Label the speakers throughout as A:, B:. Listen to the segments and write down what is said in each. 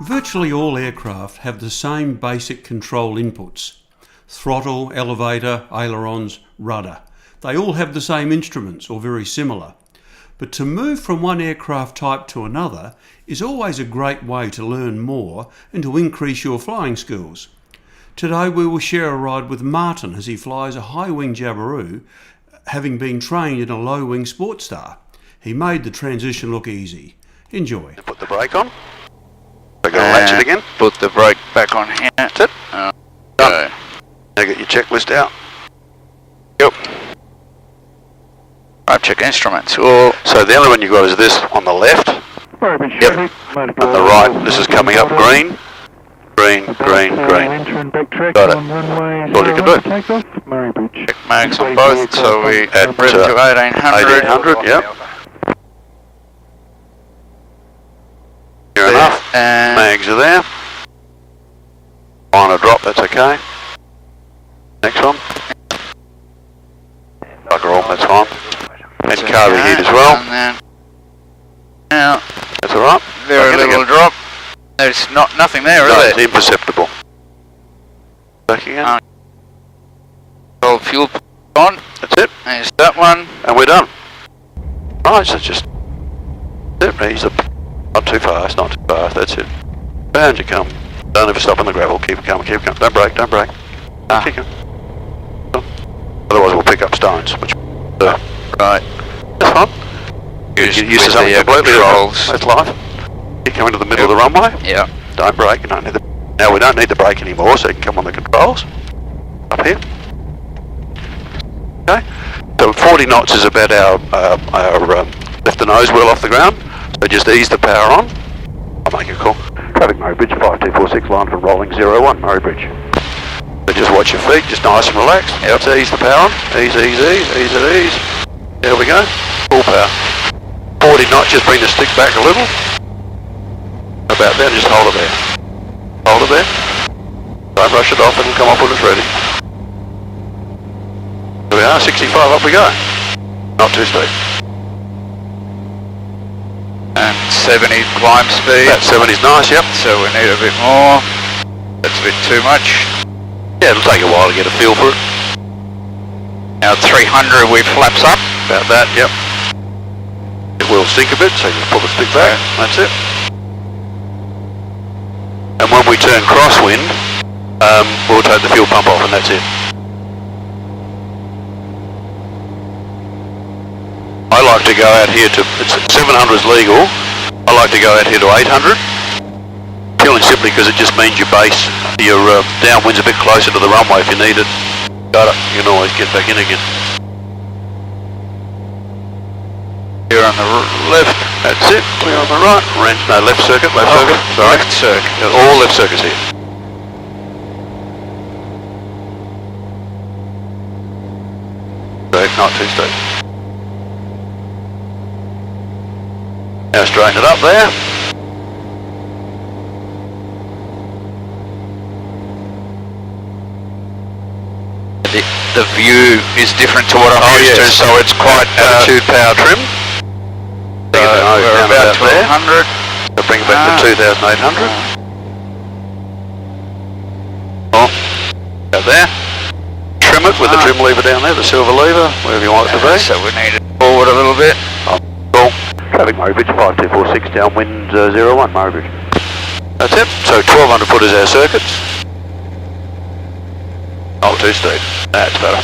A: Virtually all aircraft have the same basic control inputs: throttle, elevator, ailerons, rudder. They all have the same instruments or very similar. But to move from one aircraft type to another is always a great way to learn more and to increase your flying skills. Today we will share a ride with Martin as he flies a high-wing Jabiru, having been trained in a low-wing Sportstar. He made the transition look easy. Enjoy.
B: Put the brake on. I got to latch it again.
C: Put the brake back on here.
B: That's it.
C: Done.
B: Now get your checklist out.
C: Yep. Right, check instruments. Well,
B: so the only one you got is this on the left. Yep. And the right, this is coming up green. Green, green, green. Got it. That's all you can do.
C: Check mags on both, so we
B: At
C: rev to 1800.
B: 1800, yep. Near enough.
C: And
B: Mags are there. On a drop, that's okay. Next one. Bugger all, that's fine. And carby heat as well.
C: And then, now,
B: That's alright.
C: very little drop. There's nothing there,
B: No,
C: is
B: it's
C: there?
B: imperceptible. Back again.
C: Old fuel on.
B: That's it.
C: There's that one.
B: And we're done. Right, so just ease up. Not too fast, not too fast, that's it. Round you come. Don't ever stop on the gravel, keep it coming, keep it coming. Don't brake, don't brake. Keep going. Otherwise we'll pick up stones, which
C: Right.
B: that's fine. Get used to something completely different. That's life. You come into the middle of the runway.
C: Yeah.
B: Don't brake, you don't need the... Now we don't need the brake anymore, so you can come on the controls. Up here. Okay. So 40 knots is about our lift the nose wheel off the ground. So just ease the power on. I'll make a call. Traffic Murray Bridge 5246 line from rolling 01 Murray Bridge. So just watch your feet, just nice and relaxed. Yep. So ease the power on. Ease, ease, ease, ease it, ease. There we go. Full power. 40 knots, just bring the stick back a little. About there, just hold it there. Hold it there. Don't rush it off, it'll come off when it's ready. There we are, 65, up we go. Not too steep.
C: And 70 climb speed.
B: That 70's nice, yep.
C: So we need a bit more. That's a bit too much.
B: Yeah, it'll take a while to get a feel for it.
C: Now 300 we flaps up.
B: About that, yep. It will sink a bit, so you pull the stick back. That's it. And when we turn crosswind, we'll take the fuel pump off and that's it. I like to go out here to, 700 is legal, I like to go out here to 800. Purely and simply because it just means your base, your downwind's a bit closer to the runway if you need it. Got it, you can always get back in again.
C: Here on the left.
B: That's it, we're on the right. No, left circuit, sorry.
C: Left circuit.
B: Yeah, all left circuits here. Steep, not too steep. Now straighten it up there.
C: The view is different to what I'm used to, so it's quite
B: attitude power trim.
C: So we're about 1200.
B: So bring it back to 2800. Oh, out there. Trim it with the trim lever down there, the silver lever, wherever you want it to be.
C: So we need it forward a little bit.
B: Cool. Traffic Murray Bridge 5246 downwind 01 Murray Bridge. That's it. So 1200 foot is our circuits. Not too steep. That's better.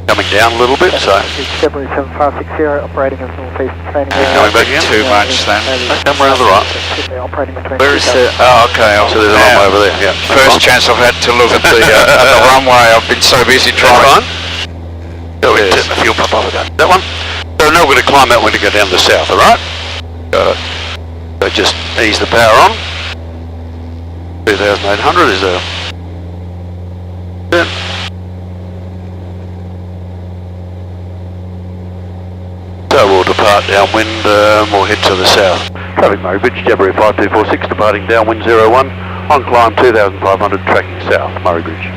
B: Coming down a little bit, so.
D: February 7560 operating as northeast training.
B: Coming back again.
C: Too much then.
B: Come around the right.
D: Operating between.
C: Where is the? Oh, okay.
B: So there's a runway over there. Yeah.
C: First chance I've had to look at the runway. I've been so busy trying.
B: Go in, turn the fuel pump over that. That one. So now we're going to climb that one to go down to the south, alright? Got it. So just ease the power on. 2800 is a... Yeah. So we'll depart downwind, we'll head to the south. Traffic Murray Bridge, Jabiru 5246, departing downwind 01, on climb 2500, tracking south, Murray Bridge.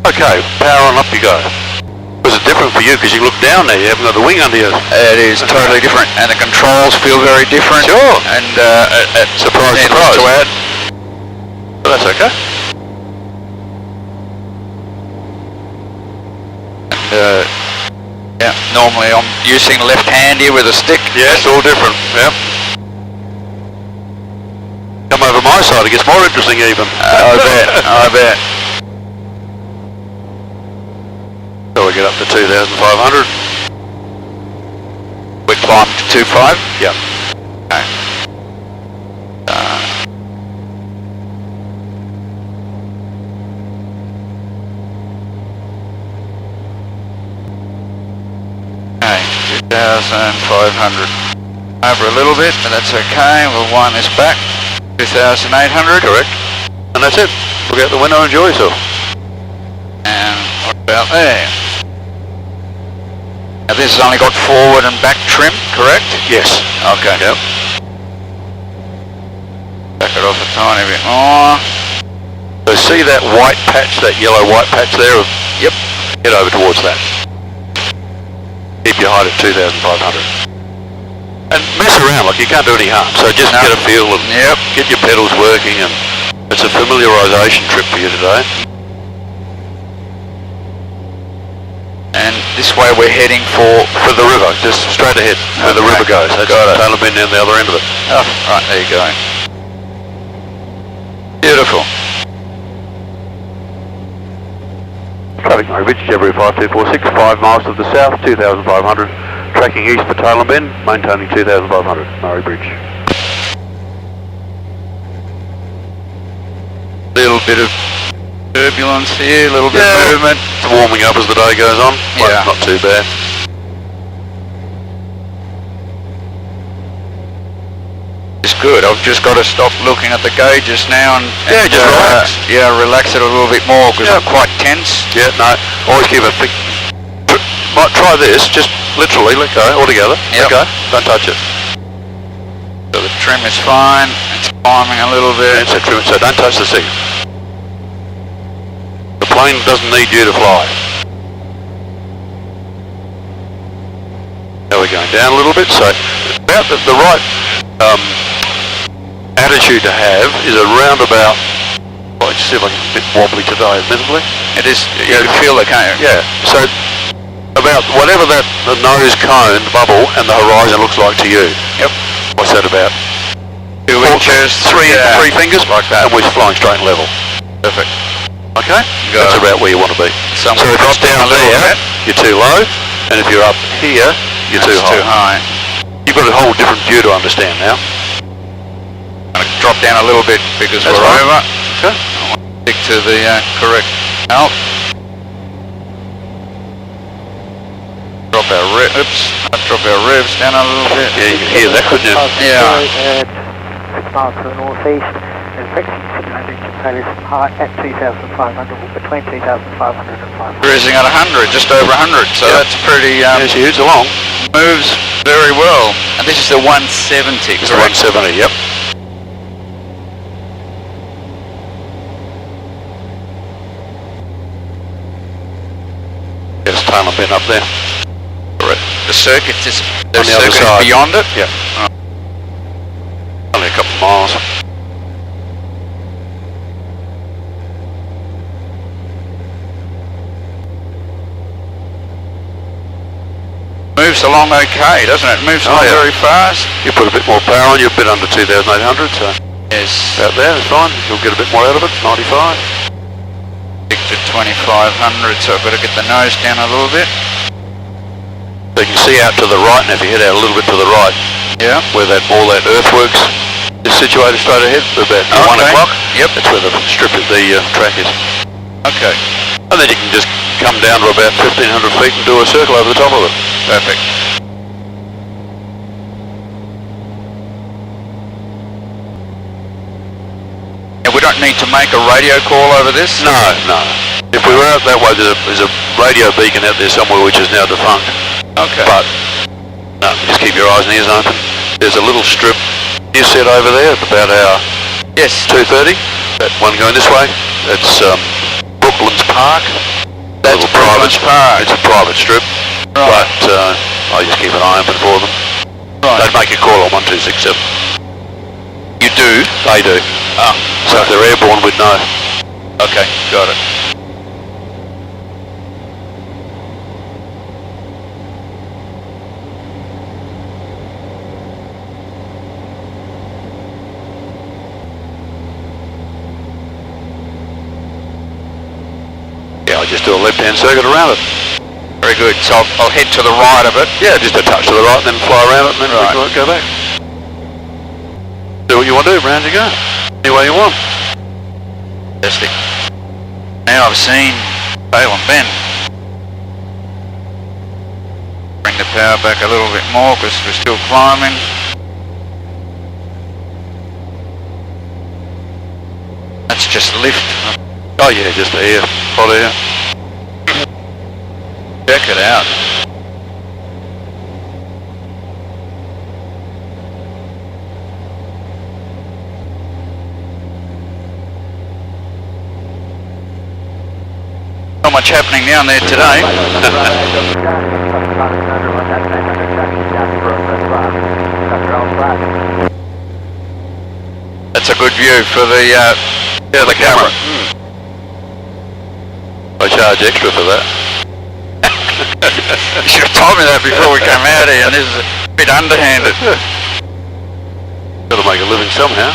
B: Okay, power on, up you go. Was it different for you because you look down there, you haven't got the wing under you?
C: It is totally different, and the controls feel very different.
B: Sure.
C: And
B: surprise, surprise. That's okay.
C: And, yeah, normally I'm using left hand here with a stick.
B: Yeah, it's all different. Yep. Come over my side, it gets more interesting even.
C: I bet, I bet.
B: So we get up to 2,500.
C: We climb to 2.5?
B: Yep.
C: Okay. Okay, 2,500. Over a little bit, but that's okay. We'll wind this back. 2,800.
B: Correct. And that's it. Look out the window and enjoy yourself.
C: And what about there? Now this has only got forward and back trim, correct?
B: Yes.
C: Okay.
B: Yep.
C: Back it off a tiny bit more.
B: So see that white patch, that yellow white patch there?
C: Yep.
B: Head over towards that. Keep your height at 2,500. And mess around, like you can't do any harm. So just
C: No.
B: get a feel and
C: Yep.
B: get your pedals working, and it's a familiarisation trip for you today.
C: And this way we're heading for
B: For the river, just straight ahead where the
C: Okay.
B: river goes. That's
C: Got it.
B: Taylor Bend down the other end of it.
C: Oh, right, there you go. Beautiful.
B: Traffic Murray Ridge, January 5246, 5 miles to the south, 2,500. Tracking east for Taylor Bend, maintaining 2,500, Murray Bridge.
C: Little bit of turbulence here, a little bit
B: Yeah.
C: of movement.
B: It's warming up as the day goes on, but
C: Yeah.
B: not too bad.
C: It's good. I've just got to stop looking at the gauges now and
B: Yeah, just relax.
C: Yeah, relax it a little bit more because
B: Yeah.
C: I'm quite tense.
B: Yeah, no, always keep a big... Might try this, just literally let go altogether.
C: Yep.
B: Let go, don't touch it.
C: So the trim is fine. It's climbing a little bit.
B: So don't touch the seat. The plane doesn't need you to fly. Now we're going down a little bit, so about the right attitude to have is around about, well, let's see if I can, a bit wobbly today, admittedly.
C: It is. You can feel it, can't you?
B: Yeah, so about whatever that the nose cone bubble and the horizon looks like to you.
C: Yep.
B: What's that about?
C: 2 inches. Yeah.
B: Three fingers like that, and we're flying straight and level.
C: Perfect.
B: Okay?
C: Go.
B: That's about where you want to be.
C: So
B: So if
C: drop
B: it's down
C: a little
B: there,
C: bit.
B: you're too low, and if you're up here, you're
C: That's
B: too high. You've got a whole different view to understand now.
C: I'm going to drop down a little bit because
B: That's
C: we're
B: fine.
C: over.
B: Okay?
C: I want to stick to the correct out. Drop our ribs. Drop our ribs down a little bit.
B: Yeah, you can hear that, couldn't you?
C: Yeah.
D: 6 miles to the northeast, and fixing simulated competitors height at 2,500, between 2,500 and 500.
C: Cruising at 100, just over 100. So
B: Yep.
C: that's pretty.
B: Yeah, she hoots along.
C: Moves very well. And this is the 170.
B: It's the
C: correct?
B: 170, yep. There's Taylor Bend up there.
C: Correct. The circuit is
B: On the other
C: circuit
B: side.
C: is beyond it.
B: Yep. Only a couple of miles.
C: Moves along okay, doesn't it? Moves along
B: yeah.
C: very fast.
B: You put a bit more power on, you're a bit under 2,800, so
C: Yes.
B: about there, it's fine. You'll get a bit more out of it, 95.
C: Stick to 2,500, so I've got to get the nose down a little bit.
B: So you can see out to the right, and if you head out a little bit to the right,
C: Yeah.
B: where all that earthworks is situated straight ahead, about 1
C: Okay.
B: o'clock.
C: Yep.
B: That's where the track is.
C: Okay.
B: And then you can just come down to about 1,500 feet and do a circle over the top of it.
C: Perfect. And we don't need to make a radio call over this?
B: No, no. If we were out that way, there's a radio beacon out there somewhere which is now defunct.
C: Okay.
B: But no, just keep your eyes and ears open. There's a little strip you set over there at about our
C: Yes.
B: 2:30. That one going this way. That's Brooklands Park.
C: That's
B: Little private
C: Brooklands Park.
B: It's a private strip,
C: Right.
B: but I just keep an eye open for them.
C: Right.
B: They'd make a call on 1267.
C: You do?
B: They do.
C: Ah,
B: So if they're airborne, we'd know.
C: okay, got it.
B: Yeah, I just do a left-hand circuit around it.
C: Very good. So I'll head to the right of it.
B: Yeah, just a touch to the right, and then fly around it, and then
C: Right.
B: go back. Do what you want to do, round you go. Any way you want.
C: Fantastic. Now I've seen Bale and Bend. Bring the power back a little bit more because we're still climbing. That's just lift.
B: Oh yeah, just air, hot air.
C: Check it out. Not much happening down there today. That's a good view for the camera.
B: I charge extra for that.
C: You should have told me that before we came out here, and this is a bit underhanded.
B: Got to make a living somehow.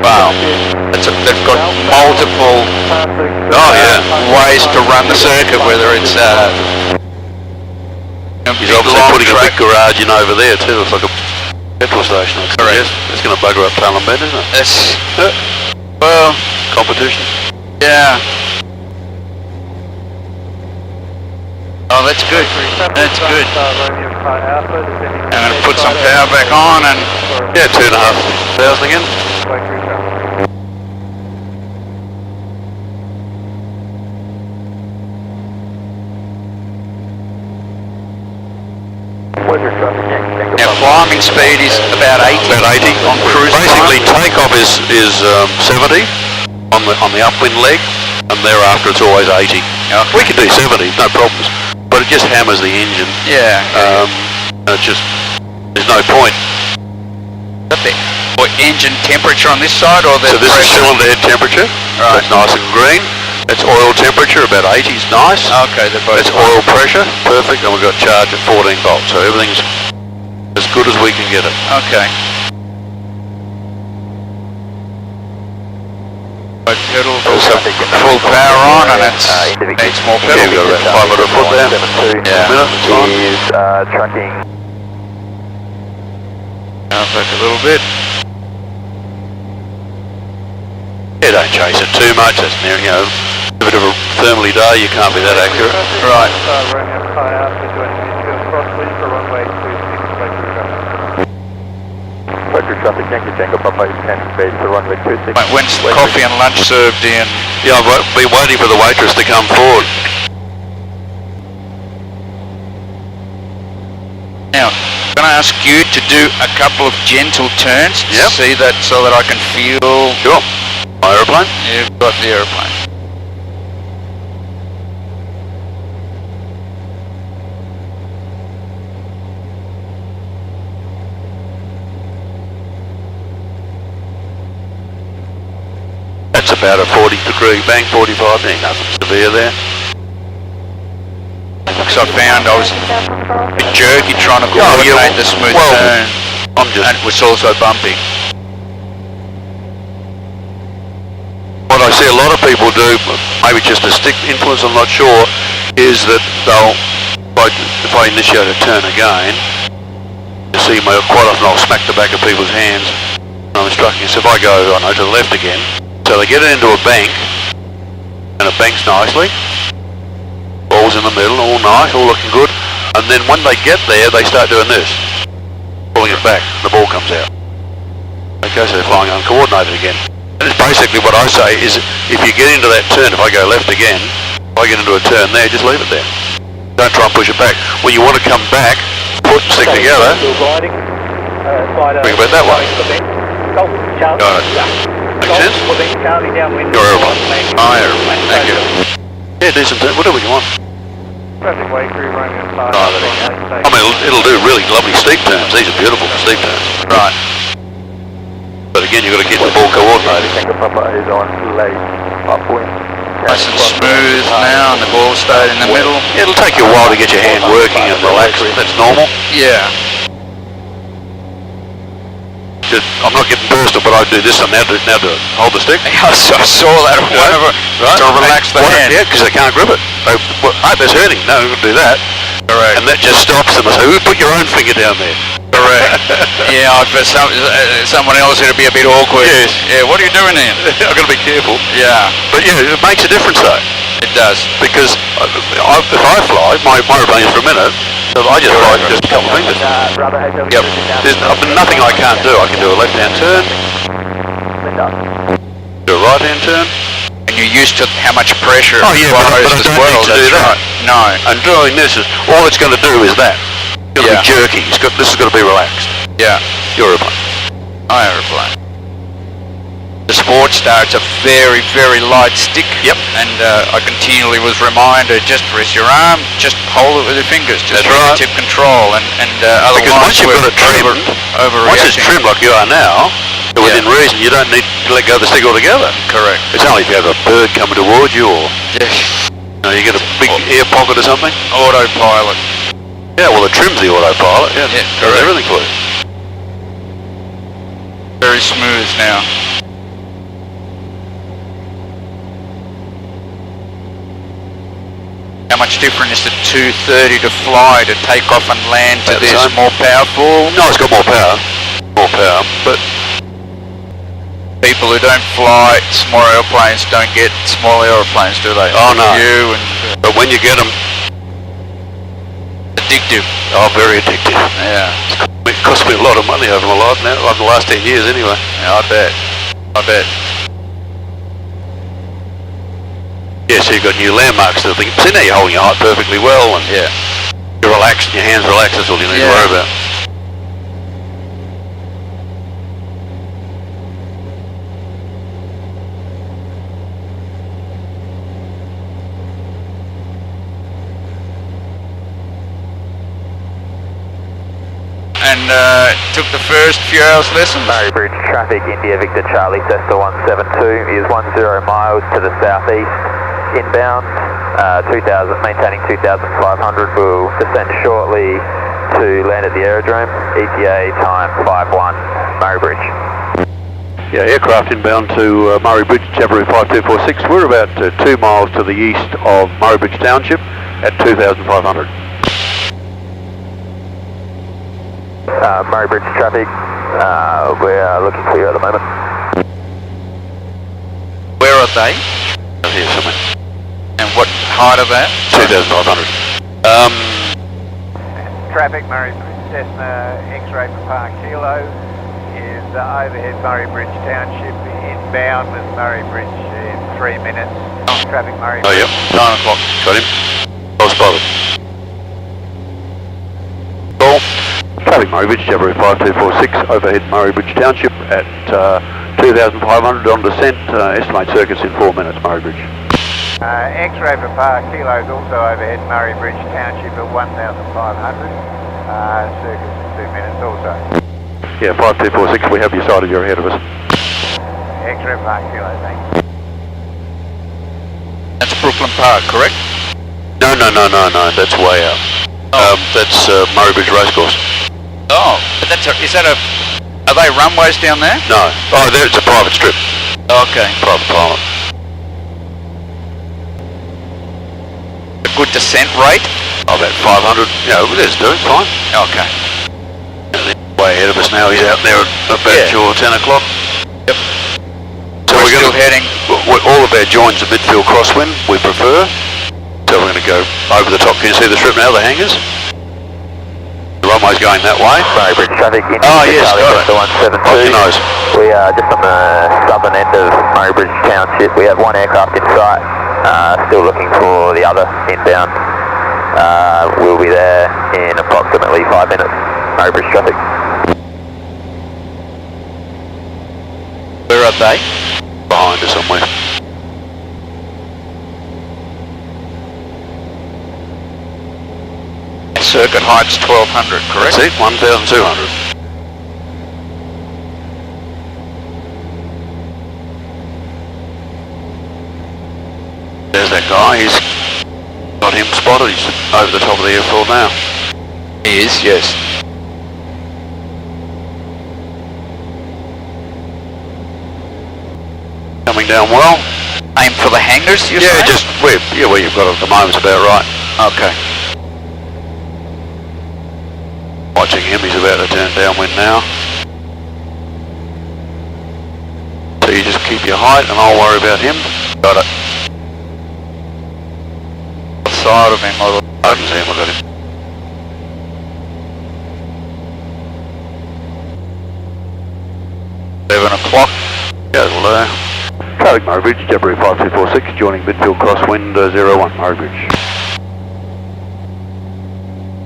C: Wow, they've got multiple ways to run the circuit, whether it's
B: He's obviously putting a big garage in over there too. It's like a petrol station.
C: Correct.
B: It's going to bugger up Palm Bend, isn't it?
C: It's, well,
B: Competition.
C: yeah. Oh, that's good. That's good. I'm going to put some power back on and
B: Yeah, 2,500 again.
C: our climbing speed is about 80.
B: About 80
C: on cruise
B: Basically,
C: time.
B: takeoff is 70 on the upwind leg, and thereafter it's always 80.
C: Okay.
B: We can do 70, no problems, but it just hammers the engine.
C: Yeah.
B: And it's just there's no point.
C: What engine temperature on this side or the
B: So this is
C: pressure?
B: cylinder head temperature.
C: Right.
B: That's nice and green. That's oil temperature, about 80 is nice.
C: Okay, they're both
B: That's oil pressure, perfect, and we've got charge at 14 volts, so everything's as good as we can get it.
C: Okay. Both pedals also full power on, and it needs more
B: Yeah,
C: pedal.
B: we've got about 500 foot there.
C: Yeah.
B: A minute, it's fine.
D: Tracking.
C: Now back a little bit.
B: Yeah, don't chase it too much, that's near, a bit of a thermally day, you can't be that accurate.
C: Right.
D: Traffic, Yankee Tango Papa 10 base to runway 26.
C: Mate, when's the coffee and lunch served in?
B: Yeah, I've been waiting for the waitress to come forward.
C: Now, I'm going to ask you to do a couple of gentle turns to
B: Yep.
C: see that so that I can feel
B: Sure. My aeroplane?
C: you've got the aeroplane.
B: That's about a 40-degree bank, 45, ain't nothing severe there.
C: Because I found I was a bit jerky trying to
B: Yeah,
C: coordinate the smooth
B: well,
C: turn,
B: I'm just,
C: and it was also bumpy.
B: what I see a lot of people do, maybe just a stick influence, I'm not sure, is that they'll, if I initiate a turn again, you see quite often I'll smack the back of people's hands. I'm instructing, so if I go, I know, to the left again, so they get it into a bank, and it banks nicely, ball's in the middle, all nice, all looking good, and then when they get there, they start doing this, pulling it back, the ball comes out. Okay, so they're flying uncoordinated again. And it's basically what I say is, if you get into that turn, if I go left again, if I get into a turn there, just leave it there. Don't try and push it back. When you want to come back, foot and stick together, bring it back that way. Got it. Make sense? Your aeroplane.
C: My aeroplane, thank you.
B: Yeah, decent turn, whatever you want.
D: Traffic way crew running a fast.
B: Oh, there we go. I mean, it'll do really lovely steep turns. These are beautiful steep turns.
C: Right.
B: But again, you've got to get the ball coordinated.
D: Tango Papa is on late upwind.
C: Nice and smooth now, and the ball stayed in the middle.
B: It'll take you a while to get your hand working and relaxed. That's normal.
C: Yeah.
B: I'm not getting bursted, but I do this now to hold the stick.
C: I saw that or whatever.
B: Right.
C: To relax the hand.
B: Yeah, because they can't grip it. That's hurting. No, we can do that.
C: Correct.
B: And that just stops them. So put your own finger down there.
C: Correct. Yeah, for someone else it'd be a bit awkward.
B: Yes.
C: Yeah, what are you doing then?
B: I've got to be careful.
C: Yeah.
B: But yeah, it makes a difference though.
C: It does.
B: Because if I fly, my aeroplane is for a minute, so I just fly just a couple of fingers. Yep. There's nothing I can't do. I can do a left-hand turn, do a right-hand turn.
C: And you're used to how much pressure
B: Oh yeah, but I
C: as
B: don't
C: well.
B: need to do
C: That's
B: that.
C: right. No.
B: And doing this is, all it's going to do is that. It's going to
C: Yeah.
B: be jerky. This is going to be relaxed.
C: Yeah.
B: Your aeroplane.
C: My aeroplane. The Sportstar, it's a very, very light stick.
B: Yep.
C: And I continually was reminded, just rest your arm, just hold it with your fingers, just
B: That's right.
C: tip control, and otherwise
B: Because once you've got it trimmed, once it's trimmed like you are now, within reason, you don't need to let go of the stick altogether.
C: Correct.
B: It's only if you have a bird coming towards you, or you get a big air pocket or something.
C: Autopilot.
B: Yeah, well, it trims the autopilot. Yeah,
C: Yeah,
B: does
C: correct.
B: everything for you.
C: Very smooth now. How much different is the 230 to fly, to take off and land to
B: About the
C: this?
B: same.
C: More powerful?
B: No, it's got more power. More power, but
C: People who don't fly small airplanes don't get small airplanes, do they?
B: Oh, no.
C: You and
B: but when you get them,
C: addictive.
B: very addictive.
C: Yeah.
B: It cost me a lot of money over my life now, over the last 10 years anyway.
C: Yeah, I bet. I bet.
B: Yeah, so you've got new landmarks and everything. See, now you're holding your height perfectly well, and
C: Yeah.
B: you're relaxed, your hands relaxed, that's all you need to
C: Yeah.
B: worry about.
C: And took the first few hours lesson.
E: Murray Bridge traffic, India Victor Charlie Cessna 172 is 10 miles to the southeast, inbound, 2000, maintaining 2,500, will descend shortly to land at the aerodrome, ETA time 5-1, Murray Bridge.
B: Yeah, aircraft inbound to Murray Bridge, Jabiru 5246. We're about 2 miles to the east of Murray Bridge Township at 2,500.
E: Murray Bridge traffic, we're looking for you at the moment.
C: Where are they?
B: Here somewhere.
C: And what height are they?
B: 2,500.
D: Traffic, Murray Bridge Cessna X-ray Papa Kilo is overhead Murray Bridge Township, inbound with Murray Bridge in 3 minutes. Traffic, Murray
B: Oh,
D: Bridge.
B: yep. 9 o'clock. Got him. Well spotted. Cool. Traffic Murray Bridge, Jabiru 5246, overhead Murray Bridge Township at 2,500 on descent. Estimate circuits in 4 minutes, Murray Bridge.
D: X-ray Papa Kilo is also overhead Murray Bridge Township at 1,500. Circuits in 2 minutes also.
B: Yeah, 5246, we have you sighted, you're ahead of us.
D: X-ray Papa Kilo, thanks.
C: That's Brooklyn Park, correct?
B: No, that's way out. That's Murray Bridge Racecourse.
C: Oh, but is that are they runways down there?
B: No. Oh, there, it's a private strip.
C: Okay.
B: Private pilot.
C: A good descent rate?
B: Oh, about 500. Yeah, let's do it, fine.
C: Okay.
B: Way ahead of us now, he's out there at about your 10 o'clock.
C: Yep.
B: So
C: We're
B: we're
C: still
B: going
C: heading.
B: all of our joins are midfield crosswind, we prefer. So we're going to go over the top. Can you see the strip now, the hangars? The runway's going that way.
E: Murray Bridge traffic, India
B: Oh, yes,
E: Charlie
B: got it.
E: Cessna 172.
B: Off your nose.
E: We are just on the southern end of Murray Bridge Township. We have one aircraft in sight, still looking for the other inbound. We'll be there in approximately 5 minutes. Murray Bridge traffic.
C: Where are they?
B: Behind us somewhere.
C: circuit height's 1200, correct?
B: That's it, 1,200. There's that guy, he's got him spotted, he's over the top of the airfield now.
C: He is, yes.
B: Coming down well.
C: Aim for the hangars, you're
B: Yeah,
C: saying?
B: just where you've got it at the moment's about right.
C: Okay.
B: Watching him, he's about to turn downwind now. So you just keep your height and I'll worry about him. Got it.
C: What side of him? Or
B: I can see him, I got him.
C: $11
B: Goes low. Traffic Murray Bridge, January 5246, joining midfield crosswind 01, Murray Bridge.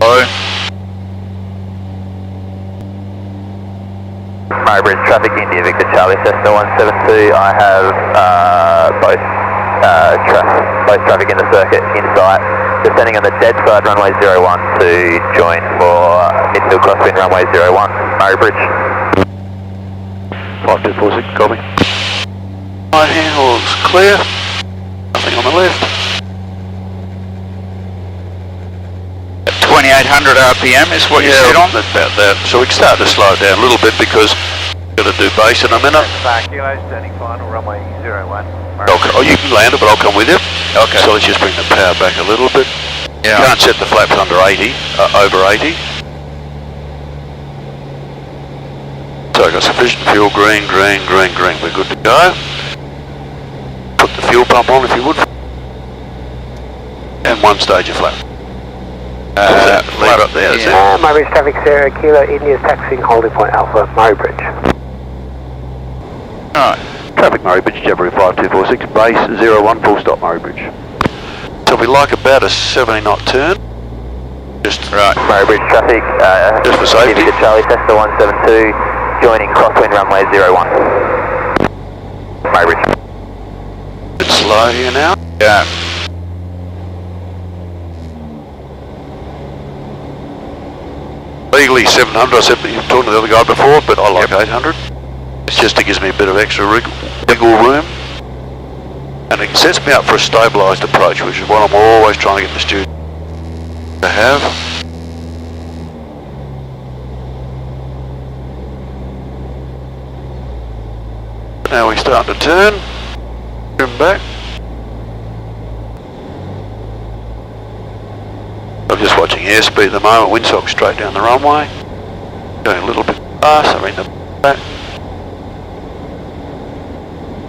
C: Hello?
E: Murray Bridge traffic, India Victor Charlie Cessna 172. I have both traffic in the circuit in sight. Descending on the dead side runway 01 to join for midfield crosswind runway 01, Murray Bridge.
B: 5246, copy. Right hand looks clear. Nothing on the left.
C: At 2800 RPM is what you said on?
B: That's about that. So we can start to slow it down a little bit because we've got to do base in a minute.
D: Kilos, turning final, runway 01.
B: Okay. Oh, you can land it, but I'll come with you.
C: Okay.
B: So let's just bring the power back a little bit.
C: Yeah.
B: You can't set the flaps under 80, over 80. So I've got sufficient fuel, green. We're good to go. Put the fuel pump on if you would. And one stage of flap. Leave up there, that's it.
F: Murray Bridge traffic, Sierra Kilo, India's taxiing holding point Alpha, Murray Bridge.
C: Alright.
B: Traffic Murray Bridge, January 5246, base 01, full stop Murray Bridge. So we like about a 70 knot turn. Just right.
E: Murray Bridge traffic,
B: Just for safety.
E: India Victor Charlie Cessna 172, joining crosswind runway 01. Murray Bridge.
B: Bit slow here now.
C: Yeah.
B: Legally 700, I said that you were talking to the other guy before, but I like 800. It's just it gives me a bit of extra wiggle room. And it sets me up for a stabilised approach, which is what I'm always trying to get the student to have. Now we start to turn. Trim back. I'm just watching airspeed at the moment, windsock straight down the runway. Going a little bit fast, I mean the back.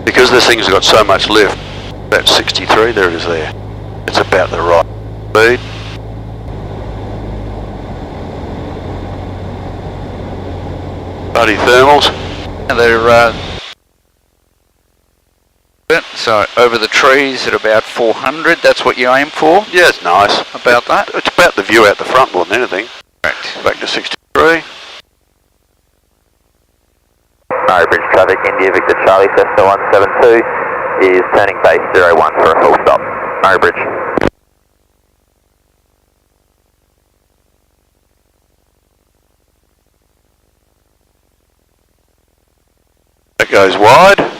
B: Because this thing's got so much lift, that's 63, there it is there. It's about the right speed. Buddy thermals.
C: And they're so over the trees at about 400, that's what you aim for?
B: Yeah, it's nice.
C: About that?
B: It's about the view out the front more than anything.
C: Correct.
B: Back to 63.
E: Murray Bridge traffic, India Victor Charlie Cessna 172 is turning base 01 for a full stop. Murray Bridge.
B: That goes wide.